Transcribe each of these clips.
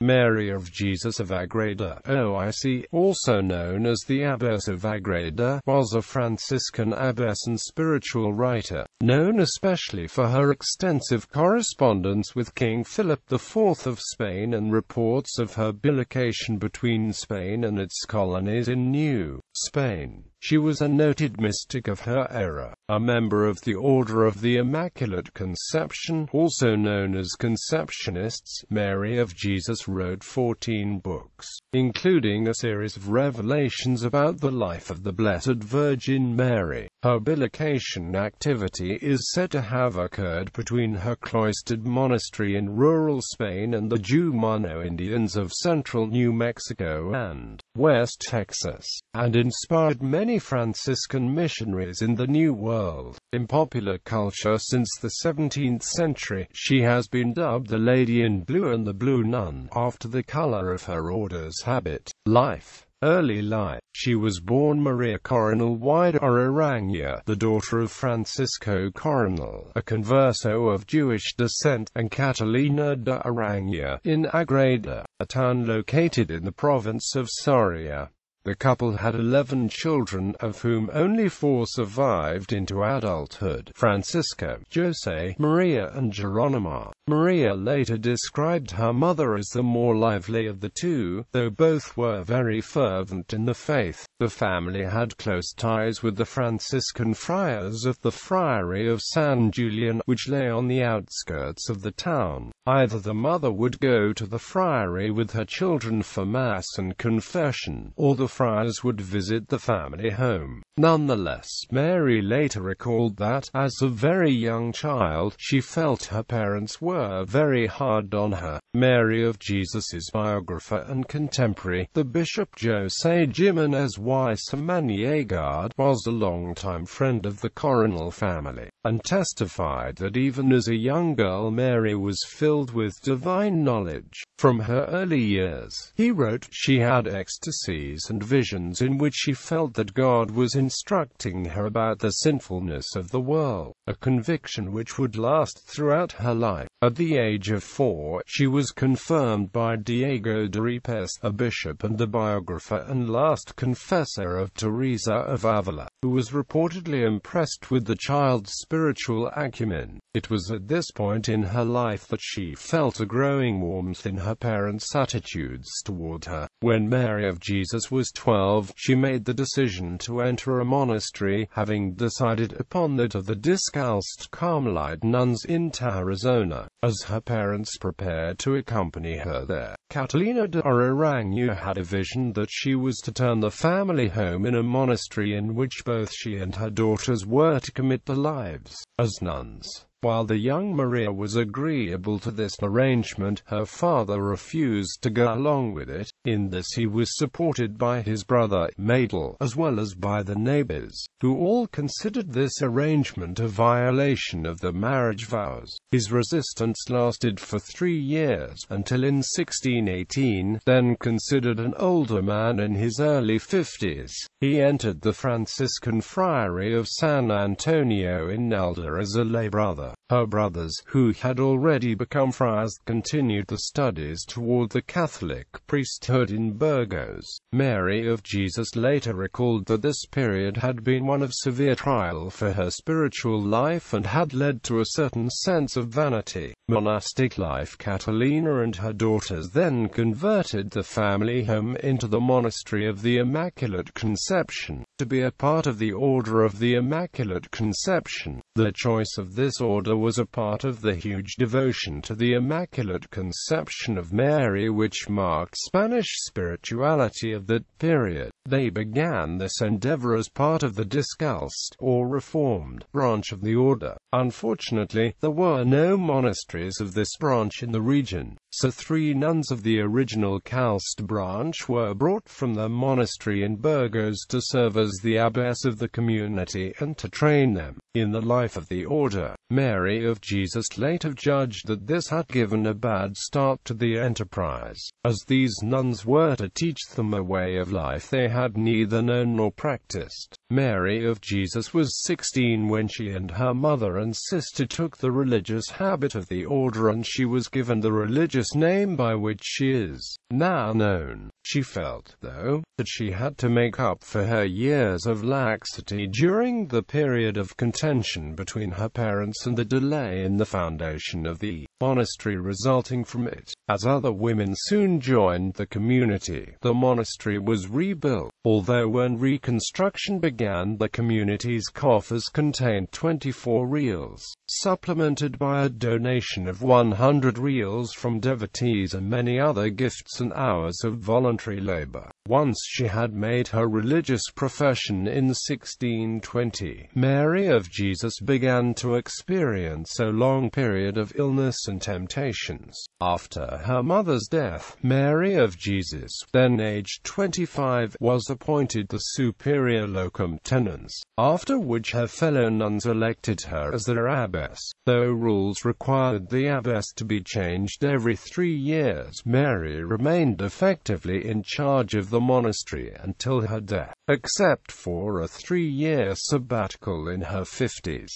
Mary of Jesus of Ágreda, OIC, also known as the Abbess of Ágreda, was a Franciscan abbess and spiritual writer, known especially for her extensive correspondence with King Philip IV of Spain and reports of her bilocation between Spain and its colonies in New Spain. She was a noted mystic of her era, a member of the Order of the Immaculate Conception, also known as Conceptionists. Mary of Jesus wrote 14 books, including a series of revelations about the life of the Blessed Virgin Mary. Her bilocation activity is said to have occurred between her cloistered monastery in rural Spain and the Jumano Indians of central New Mexico and West Texas, and inspired many Franciscan missionaries in the New World. In popular culture since the 17th century, she has been dubbed the Lady in Blue and the Blue Nun, after the color of her order's habit. Life. Early life. She was born Maria Coronel y de Aranya, the daughter of Francisco Coronel, a converso of Jewish descent, and Catalina de Aranya, in Ágreda, a town located in the province of Soria. The couple had 11 children, of whom only 4 survived into adulthood: Francisco, Jose, Maria and Geronima. Maria later described her mother as the more lively of the two, though both were very fervent in the faith. The family had close ties with the Franciscan friars of the Friary of San Julian, which lay on the outskirts of the town. Either the mother would go to the friary with her children for Mass and confession, or the friars would visit the family home. Nonetheless, Mary later recalled that, as a very young child, she felt her parents were very hard on her. Mary of Jesus's biographer and contemporary, the Bishop José Jiménez y Samaniegard, was a longtime friend of the Coronel family, and testified that even as a young girl Mary was filled with divine knowledge. From her early years, he wrote, she had ecstasies and visions in which she felt that God was instructing her about the sinfulness of the world, a conviction which would last throughout her life. At the age of 4, she was confirmed by Diego de Ripes, a bishop and the biographer and last confessor of Teresa of Avila, who was reportedly impressed with the child's spiritual acumen. It was at this point in her life that she felt a growing warmth in her parents' attitudes toward her. When Mary of Jesus was 12, she made the decision to enter a monastery, having decided upon that of the Descalced Carmelite nuns in Arizona. As her parents prepared to accompany her there, Catalina de Aranya had a vision that she was to turn the family home in a monastery in which both she and her daughters were to commit their lives as nuns. While the young Maria was agreeable to this arrangement, her father refused to go along with it. In this he was supported by his brother, Madel, as well as by the neighbors, who all considered this arrangement a violation of the marriage vows. His resistance lasted for 3 years, until in 1618, then considered an older man in his early 50s, he entered the Franciscan friary of San Antonio in Elda as a lay brother. Her brothers, who had already become friars, continued the studies toward the Catholic priesthood in Burgos. Mary of Jesus later recalled that this period had been one of severe trial for her spiritual life and had led to a certain sense of vanity. Monastic life. Catalina and her daughters then converted the family home into the Monastery of the Immaculate Conception, to be a part of the Order of the Immaculate Conception. The choice of this order was a part of the huge devotion to the Immaculate Conception of Mary which marked Spanish spirituality of that period. They began this endeavor as part of the Descalced, or Reformed, branch of the order. Unfortunately, there were no monasteries of this branch in the region, so 3 nuns of the original Calced branch were brought from the monastery in Burgos to serve as the abbess of the community and to train them in the life of the order. Mary of Jesus later judged that this had given a bad start to the enterprise, as these nuns were to teach them a way of life they had neither known nor practiced. Mary of Jesus was 16 when she and her mother and sister took the religious habit of the order, and she was given the religious name by which she is now known. She felt, though, that she had to make up for her years of laxity during the period of contention between her parents and the delay in the foundation of the monastery resulting from it. As other women soon joined the community, the monastery was rebuilt, although when reconstruction began the community's coffers contained 24 reals, supplemented by a donation of 100 reals from devotees and many other gifts and hours of voluntary labor. Once she had made her religious profession in 1620, Mary of Jesus began to experience a long period of illness and temptations. After her mother's death, Mary of Jesus, then aged 25, was appointed the superior locum tenens, after which her fellow nuns elected her as their abbess. Though rules required the abbess to be changed every 3 years, Mary remained effectively in charge of the monastery until her death, except for a 3-year sabbatical in her 50s.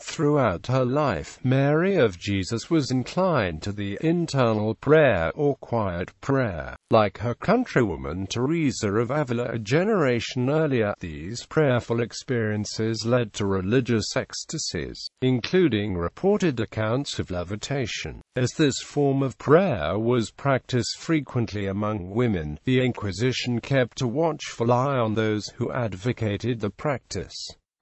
Throughout her life, Mary of Jesus was inclined to the internal prayer or quiet prayer. Like her countrywoman Teresa of Avila a generation earlier, these prayerful experiences led to religious ecstasies, including reported accounts of levitation. As this form of prayer was practiced frequently among women, the Inquisition kept a watchful eye on those who advocated the practice.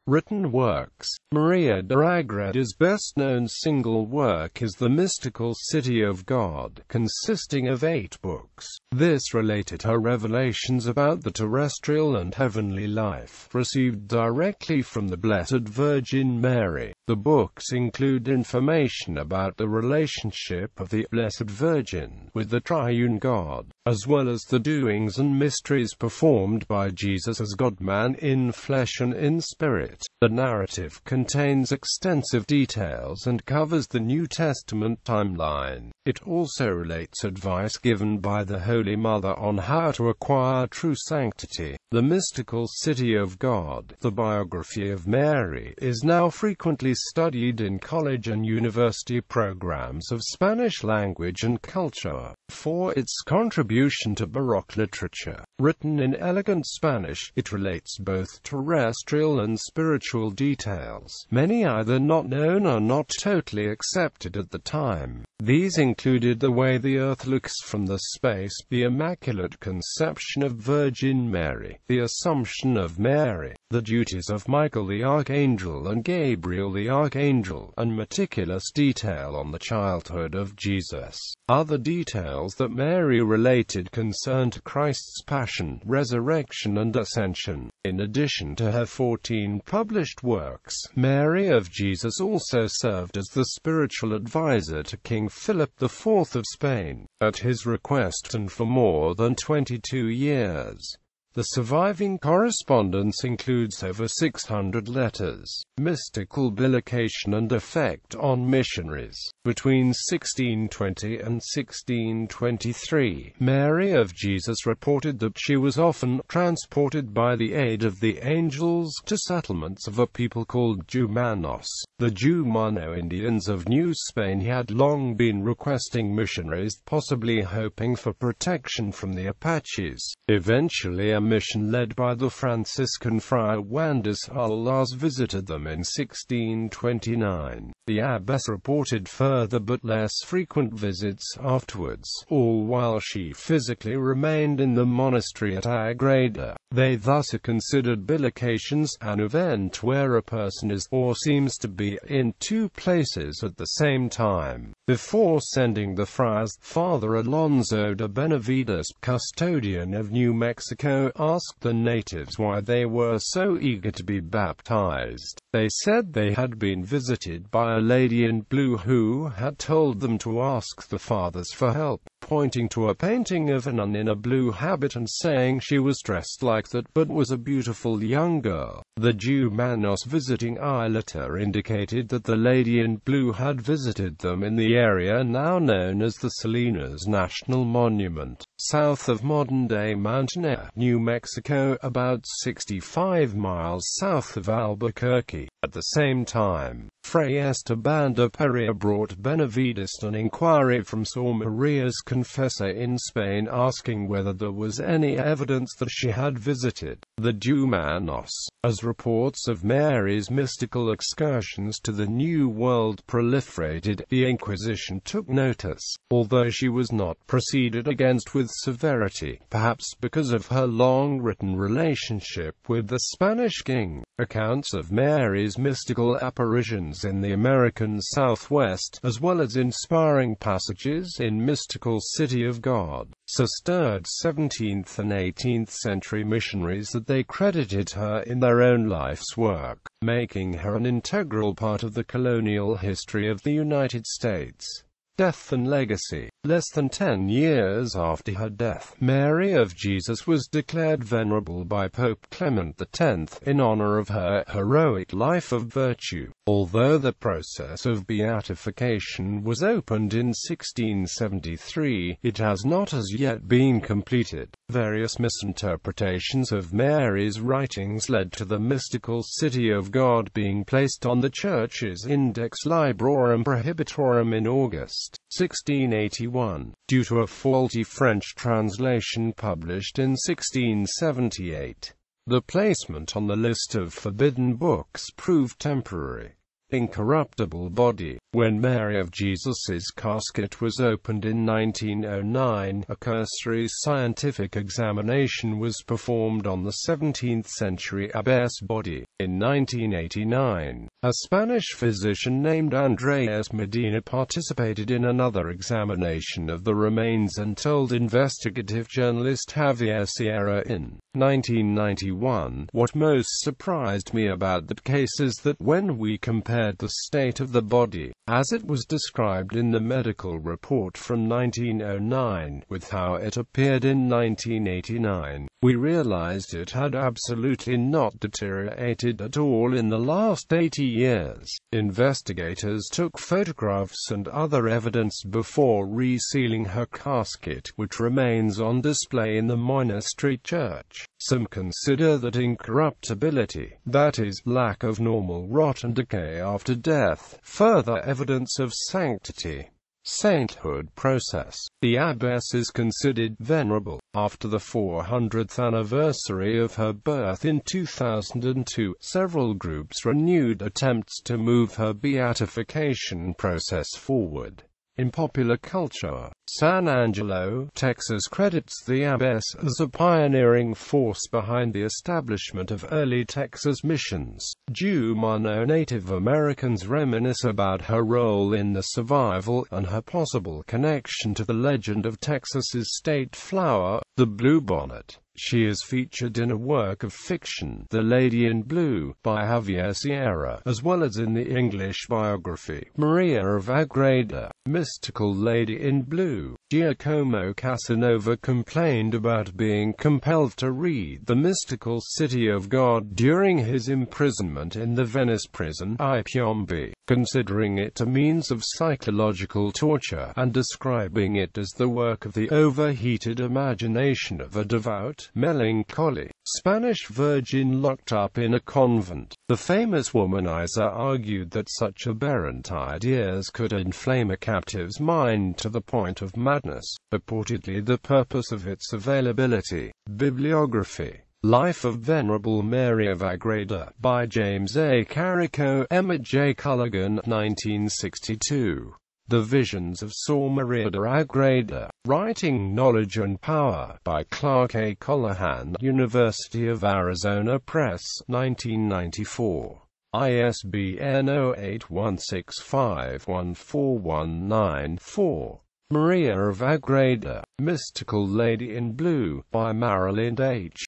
Written works. Maria de Ágreda's best-known single work is The Mystical City of God, consisting of 8 books. This related her revelations about the terrestrial and heavenly life, received directly from the Blessed Virgin Mary. The books include information about the relationship of the Blessed Virgin with the Triune God, as well as the doings and mysteries performed by Jesus as God-man in flesh and in spirit. The narrative contains extensive details and covers the New Testament timeline. It also relates advice given by the Holy Mother on how to acquire true sanctity. The Mystical City of God, the biography of Mary, is now frequently studied in college and university programs of Spanish language and culture. For its contribution to Baroque literature, written in elegant Spanish, it relates both terrestrial and spiritual details, many either not known or not totally accepted at the time. These included the way the earth looks from the space, the Immaculate Conception of Virgin Mary, the Assumption of Mary, the duties of Michael the Archangel and Gabriel the Archangel, and meticulous detail on the childhood of Jesus. Other details that Mary related concerned Christ's passion, resurrection and ascension. In addition to her 14 published works, Mary of Jesus also served as the spiritual advisor to King Philip IV of Spain, at his request and for more than 22 years. The surviving correspondence includes over 600 letters. Mystical bilocation and effect on missionaries. Between 1620 and 1623, Mary of Jesus reported that she was often transported by the aid of the angels to settlements of a people called Jumanos. The Jumano Indians of New Spain had long been requesting missionaries, possibly hoping for protection from the Apaches. Eventually a mission led by the Franciscan friar Juan de Salas visited them in 1629. The abbess reported further but less frequent visits afterwards, all while she physically remained in the monastery at Ágreda. They thus are considered bilocations, an event where a person is or seems to be in 2 places at the same time. Before sending the friars, Father Alonso de Benavides, custodian of New Mexico, asked the natives why they were so eager to be baptized. They said they had been visited by a lady in blue who had told them to ask the fathers for help. pointing to a painting of a nun in a blue habit and saying she was dressed like that but was a beautiful young girl. The Jumanos visiting Isleta indicated that the lady in blue had visited them in the area now known as the Salinas National Monument, south of modern-day Mountainair, New Mexico, about 65 miles south of Albuquerque. At the same time, Fray Esteban de Perea brought Benavides an inquiry from Sor Maria's confessor in Spain asking whether there was any evidence that she had visited the Jumanos. As reports of Mary's mystical excursions to the New World proliferated, the Inquisition took notice, although she was not proceeded against with severity, perhaps because of her long-written relationship with the Spanish king. Accounts of Mary's mystical apparitions in the American Southwest, as well as inspiring passages in Mystical City of God, so stirred 17th and 18th century missionaries that they credited her in their own life's work, making her an integral part of the colonial history of the United States. Death and legacy. Less than 10 years after her death, Mary of Jesus was declared venerable by Pope Clement X in honor of her heroic life of virtue. Although the process of beatification was opened in 1673, it has not as yet been completed. Various misinterpretations of Mary's writings led to the Mystical City of God being placed on the Church's Index Librorum Prohibitorum in August 1681, due to a faulty French translation published in 1678. The placement on the list of forbidden books proved temporary. Incorruptible body. When Mary of Jesus's casket was opened in 1909, a cursory scientific examination was performed on the 17th century abbess body. In 1989, a Spanish physician named Andres Medina participated in another examination of the remains and told investigative journalist Javier Sierra in 1991, "What most surprised me about that case is that when we compared the state of the body, as it was described in the medical report from 1909, with how it appeared in 1989, we realized it had absolutely not deteriorated at all in the last 80 years. Investigators took photographs and other evidence before resealing her casket, which remains on display in the monastery church. Some consider that incorruptibility, that is, lack of normal rot and decay after death, further evidence of sanctity. Sainthood process. The abbess is considered venerable. After the 400th anniversary of her birth in 2002, several groups renewed attempts to move her beatification process forward. In popular culture, San Angelo, Texas credits the abbess as a pioneering force behind the establishment of early Texas missions. Jumano Native Americans reminisce about her role in the survival, and her possible connection to the legend of Texas's state flower, the bluebonnet. She is featured in a work of fiction, The Lady in Blue, by Javier Sierra, as well as in the English biography, Maria of Ágreda, Mystical Lady in Blue. Giacomo Casanova complained about being compelled to read The Mystical City of God during his imprisonment in the Venice prison, I Piombi, considering it a means of psychological torture, and describing it as the work of the overheated imagination of a devout, melancholy Spanish virgin locked up in a convent. The famous womanizer argued that such aberrant ideas could inflame a captive's mind to the point of madness, purportedly the purpose of its availability. Bibliography. Life of Venerable Mary of Ágreda, by James A. Carrico, Emmett J. Culligan, 1962. The Visions of Sor Maria de Ágreda, Writing Knowledge and Power, by Clark A. Colohan, University of Arizona Press, 1994. ISBN 0816514194. Maria of Ágreda, Mystical Lady in Blue, by Marilyn H.